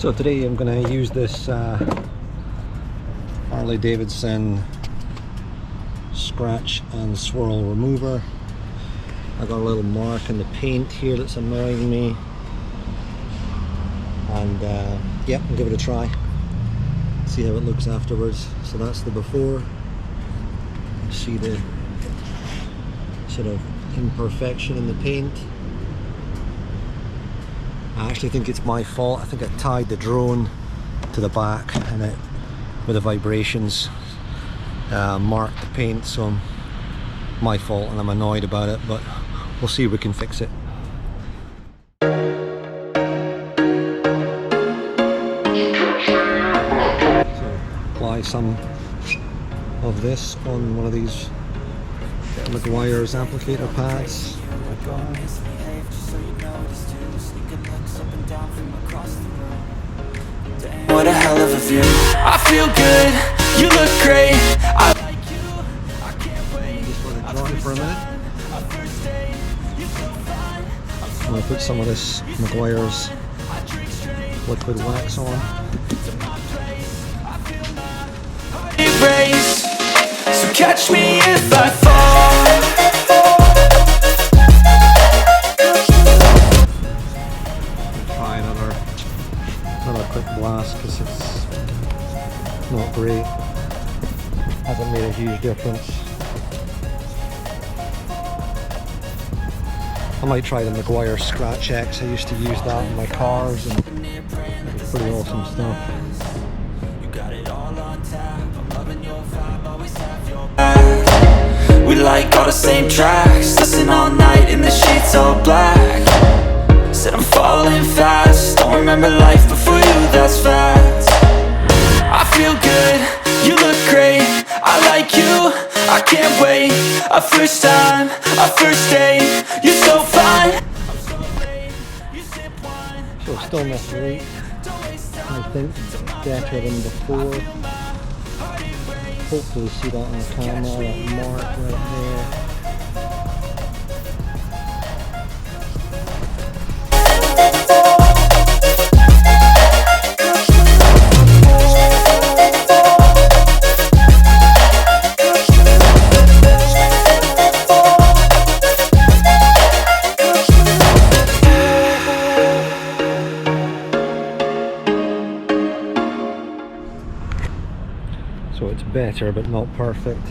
So today I'm going to use this Harley Davidson Scratch and Swirl remover. I got a little mark in the paint here that's annoying me, and yeah, I'll give it a try, see how it looks afterwards. So that's the before. See the sort of imperfection in the paint. I actually think it's my fault. I think I tied the drone to the back and it, with the vibrations, marked the paint, so my fault and I'm annoyed about it, but we'll see if we can fix it. So apply some of this on one of these McGuire's applicator pads. What a hell of a view. I feel good, you look great. I like you, I can't wait. Just let it dry for a minute. I'm going to put some of this McGuire's liquid wax on. Erase, so catch me if I fall. Try another quick blast because it's not great. Hasn't made a huge difference. I might try the McGuire Scratch X. I used to use that in my cars and it's pretty awesome stuff. We like all the same tracks, listen all night in the sheets all black. Said I'm falling fast, don't remember life before you, that's fact. I feel good, you look great, I like you, I can't wait. A first time, a first date, you're so fine. So still not great. I think better than before. Hopefully see that on camera, that mark right there. So it's better but not perfect.